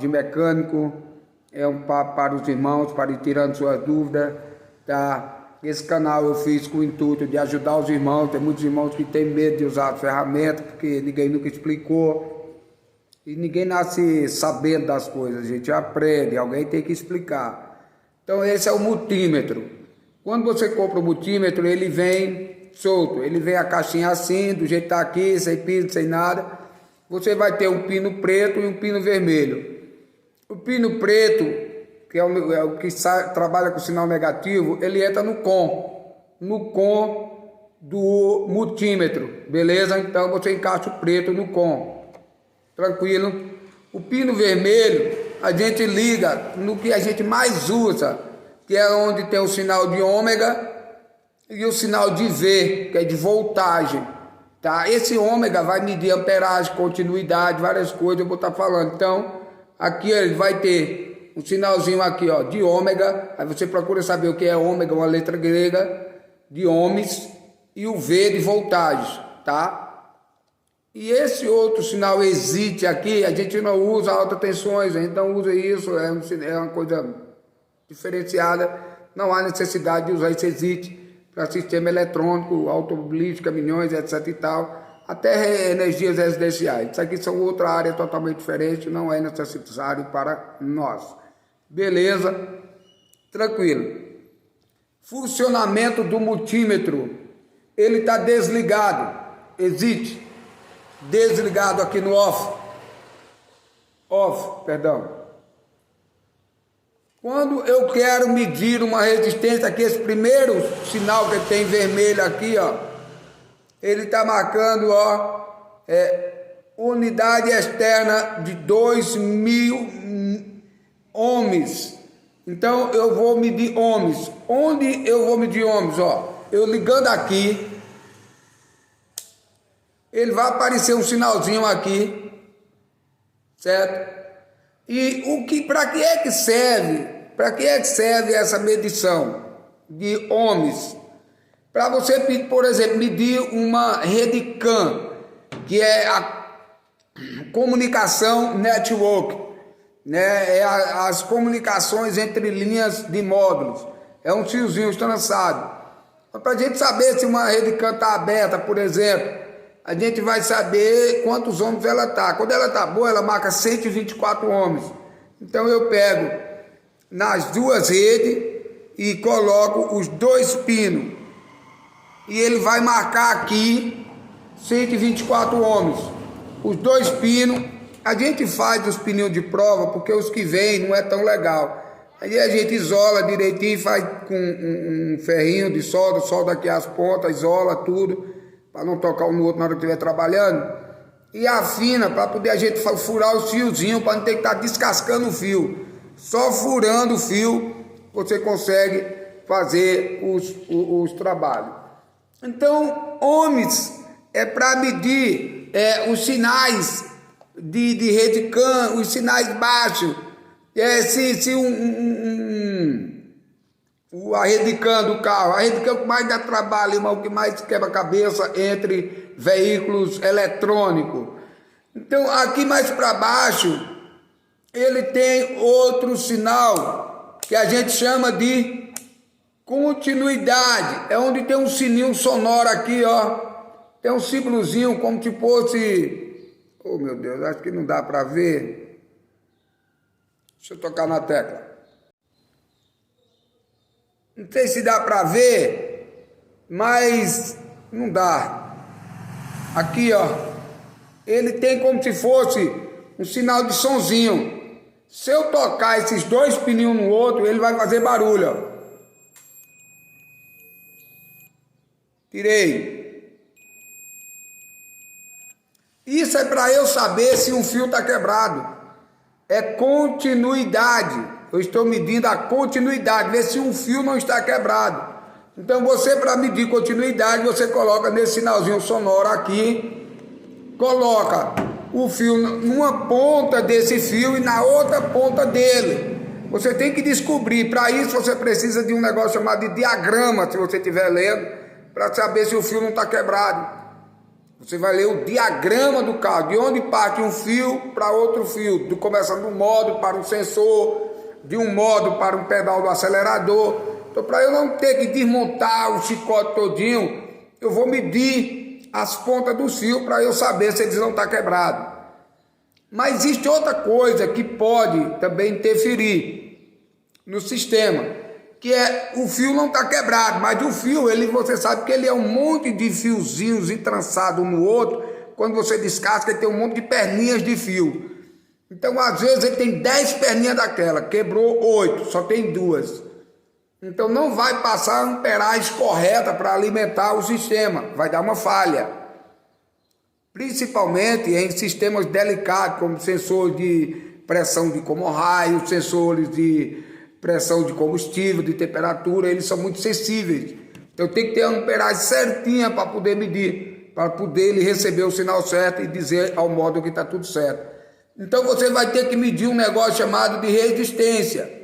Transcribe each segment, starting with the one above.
de mecânico, é um papo para os irmãos, para ir tirando suas dúvidas, tá? Esse canal eu fiz com o intuito de ajudar os irmãos. Tem muitos irmãos que têm medo de usar a ferramenta, porque ninguém nunca explicou. E ninguém nasce sabendo das coisas, a gente aprende, alguém tem que explicar. Então esse é o multímetro. Quando você compra o multímetro, ele vem solto, ele vem a caixinha assim, do jeito que está aqui, sem pino, sem nada. Você vai ter um pino preto e um pino vermelho. O pino preto, que é o que trabalha com sinal negativo, ele entra no com do multímetro, beleza? Então você encaixa o preto no com, tranquilo? O pino vermelho a gente liga no que a gente mais usa, que é onde tem o sinal de ômega e o sinal de V, que é de voltagem, tá? Esse ômega vai medir amperagem, continuidade, várias coisas eu vou estar falando. Então aqui ele vai ter um sinalzinho aqui, ó, de ômega. Aí você procura saber o que é ômega, uma letra grega, de ohms, e o V de voltagem, tá? E esse outro sinal exit aqui, a gente não usa altas tensões, a gente não usa isso, é uma coisa diferenciada, não há necessidade de usar esse exit para sistema eletrônico, automobilístico, caminhões, etc e tal. Até energias residenciais. Isso aqui são outra área totalmente diferente, não é necessário para nós. Beleza? Tranquilo. Funcionamento do multímetro. Ele está desligado. Existe. Desligado aqui no off. Off, perdão. Quando eu quero medir uma resistência, aqui esse primeiro sinal que tem vermelho aqui, ó, ele está marcando, ó, unidade externa de 2000 ohms. Então eu vou medir ohms. Onde eu vou medir ohms? Ó, eu ligando aqui, ele vai aparecer um sinalzinho aqui, certo? E para que é que serve? Para que é que serve essa medição de ohms? Para você, por exemplo, medir uma rede CAN, que é a comunicação network, né? É as comunicações entre linhas de módulos. É um fiozinho trançado. Para a gente saber se uma rede CAN está aberta, por exemplo, a gente vai saber quantos ohms ela está. Quando ela está boa, ela marca 124 ohms. Então eu pego nas duas redes e coloco os dois pinos. E ele vai marcar aqui 124 ohms. Os dois pinos, a gente faz os pininhos de prova, porque os que vêm não é tão legal. Aí a gente isola direitinho, faz com um ferrinho de solda, solda aqui as pontas, isola tudo, para não tocar um no outro na hora que estiver trabalhando. E afina, para poder a gente furar os fiozinhos, para não ter que estar descascando o fio. Só furando o fio, você consegue fazer os trabalhos. Então, ohms é para medir os sinais de rede CAN, os sinais baixos. Se a rede CAN do carro, a rede CAN que mais dá trabalho, irmão, o que mais quebra cabeça entre veículos eletrônicos. Então, aqui mais para baixo, ele tem outro sinal que a gente chama de continuidade. É onde tem um sininho sonoro aqui, ó. Tem um símbolozinho como se fosse... Oh, meu Deus, acho que não dá para ver. Deixa eu tocar na tecla. Não sei se dá para ver, mas não dá. Aqui, ó. Ele tem como se fosse um sinal de sonzinho. Se eu tocar esses dois pininhos no outro, ele vai fazer barulho, ó. Tirei. Isso é para eu saber se um fio está quebrado. É continuidade. Eu estou medindo a continuidade, ver se um fio não está quebrado. Então você, para medir continuidade, você coloca nesse sinalzinho sonoro aqui, coloca o fio numa ponta desse fio e na outra ponta dele. Você tem que descobrir. Para isso você precisa de um negócio chamado de diagrama, se você estiver lendo, para saber se o fio não está quebrado. Você vai ler o diagrama do carro, de onde parte um fio para outro fio, começando um módulo para um sensor, de um módulo para um pedal do acelerador. Então, para eu não ter que desmontar o chicote todinho, eu vou medir as pontas dos fios para eu saber se eles não estão quebrados. Mas existe outra coisa que pode também interferir no sistema, que é o fio não está quebrado, mas o fio, você sabe que ele é um monte de fiozinhos entrançados um no outro. Quando você descasca, ele tem um monte de perninhas de fio. Então, às vezes, ele tem 10 perninhas daquela, quebrou 8, só tem 2. Então, não vai passar a amperagem correta para alimentar o sistema, vai dar uma falha. Principalmente em sistemas delicados, como sensores de pressão de como-raio, sensores de pressão de combustível, de temperatura, eles são muito sensíveis. Então tem que ter a amperagem certinha para poder medir, para poder ele receber o sinal certo e dizer ao módulo que está tudo certo. Então você vai ter que medir um negócio chamado de resistência.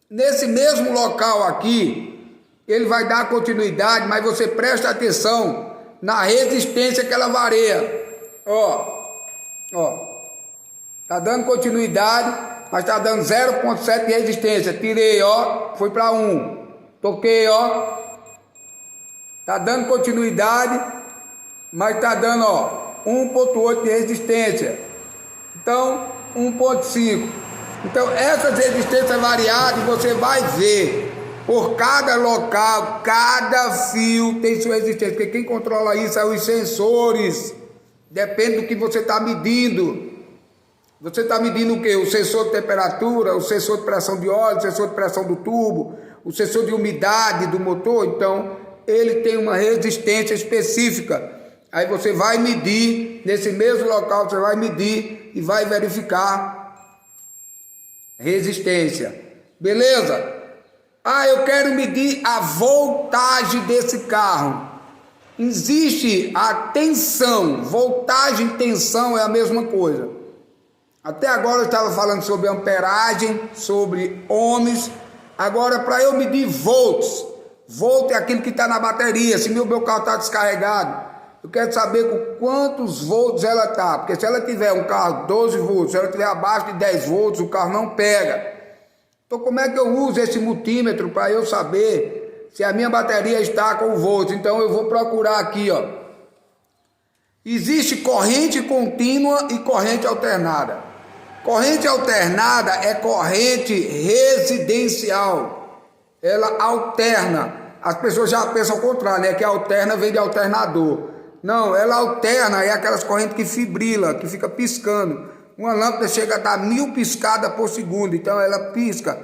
Nesse mesmo local aqui, ele vai dar continuidade, mas você presta atenção na resistência que ela varia. Tá dando continuidade, mas tá dando 0,7 de resistência. Tirei, foi para 1. Toquei, tá dando continuidade, mas tá dando 1,8 de resistência. Então 1,5. Então essas resistências variadas você vai ver. Por cada local, cada fio tem sua resistência, porque quem controla isso são os sensores. Depende do que você está medindo. Você está medindo o quê? O sensor de temperatura, o sensor de pressão de óleo, o sensor de pressão do tubo, o sensor de umidade do motor. Então, ele tem uma resistência específica. Aí você vai medir, nesse mesmo local você vai medir e vai verificar resistência. Beleza? Eu quero medir a voltagem desse carro. Existe a tensão, voltagem e tensão é a mesma coisa. Até agora eu estava falando sobre amperagem, sobre ohms. Agora, para eu medir volts, volt é aquilo que está na bateria. Se meu carro está descarregado, eu quero saber com quantos volts ela está. Porque se ela tiver um carro 12 volts, se ela tiver abaixo de 10 volts, o carro não pega. Então, como é que eu uso esse multímetro para eu saber se a minha bateria está com volts? Então, eu vou procurar aqui, Existe corrente contínua e corrente alternada. Corrente alternada é corrente residencial. Ela alterna. As pessoas já pensam ao contrário, né? Que alterna vem de alternador. Não, ela alterna, é aquelas correntes que fibrila, que fica piscando. Uma lâmpada chega a dar 1000 piscadas por segundo, então ela pisca.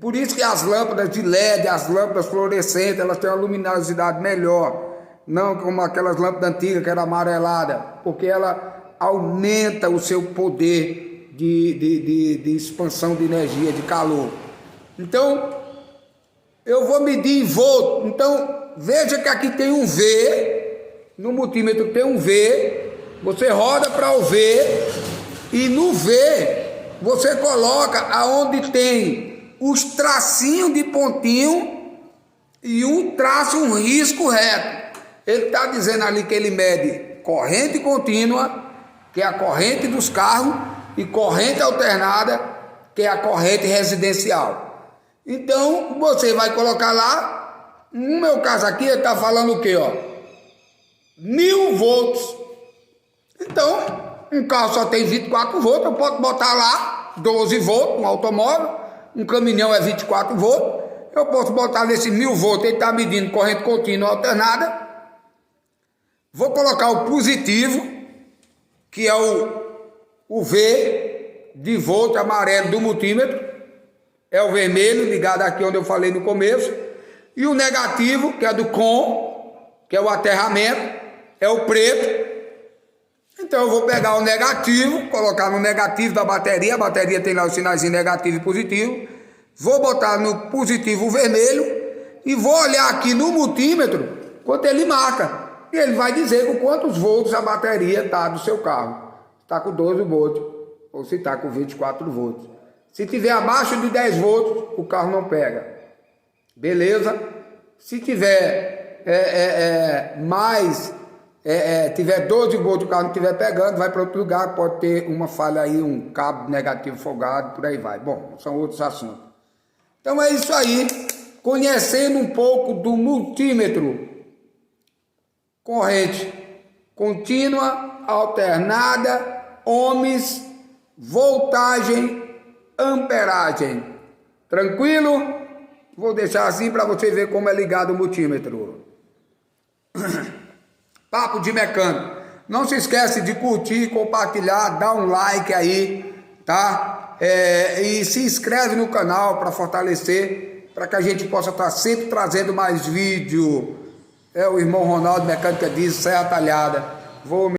Por isso que as lâmpadas de LED, as lâmpadas fluorescentes, elas têm uma luminosidade melhor. Não como aquelas lâmpadas antigas que eram amareladas, porque ela aumenta o seu poder de expansão de energia, de calor. Então, eu vou medir em volt. Então, veja que aqui tem um V, no multímetro tem um V, você roda para o V, e no V você coloca aonde tem os tracinhos de pontinho e um risco reto. Ele está dizendo ali que ele mede corrente contínua, que é a corrente dos carros, e corrente alternada, que é a corrente residencial. Então você vai colocar lá, no meu caso aqui ele está falando o quê? 1000 volts. Então, um carro só tem 24 volts, eu posso botar lá 12 volts, um automóvel, um caminhão é 24 volts, eu posso botar nesse 1000 volts, ele está medindo corrente contínua alternada, vou colocar o positivo, que é o V de volt amarelo do multímetro, é o vermelho, ligado aqui onde eu falei no começo, e o negativo, que é do COM, que é o aterramento, é o preto. Então eu vou pegar o negativo, colocar no negativo da bateria, a bateria tem lá os sinaizinhos negativo e positivo, vou botar no positivo o vermelho e vou olhar aqui no multímetro quanto ele marca, e ele vai dizer com quantos volts a bateria está do seu carro, está com 12 volts ou se está com 24 volts. Se tiver abaixo de 10 volts, o carro não pega, beleza? Se tiver mais tiver 12 volts, o carro não estiver pegando, vai para outro lugar, pode ter uma falha aí, um cabo negativo folgado, por aí vai. Bom, são outros assuntos. Então é isso aí, conhecendo um pouco do multímetro, corrente contínua, alternada, ohms, voltagem, amperagem. Tranquilo? Vou deixar assim para você ver como é ligado o multímetro. Papo de mecânico. Não se esquece de curtir, compartilhar, dar um like aí, tá? E se inscreve no canal para fortalecer, para que a gente possa estar sempre trazendo mais vídeo. É o irmão Ronaldo, Mecânica Diesel, Serra Talhada.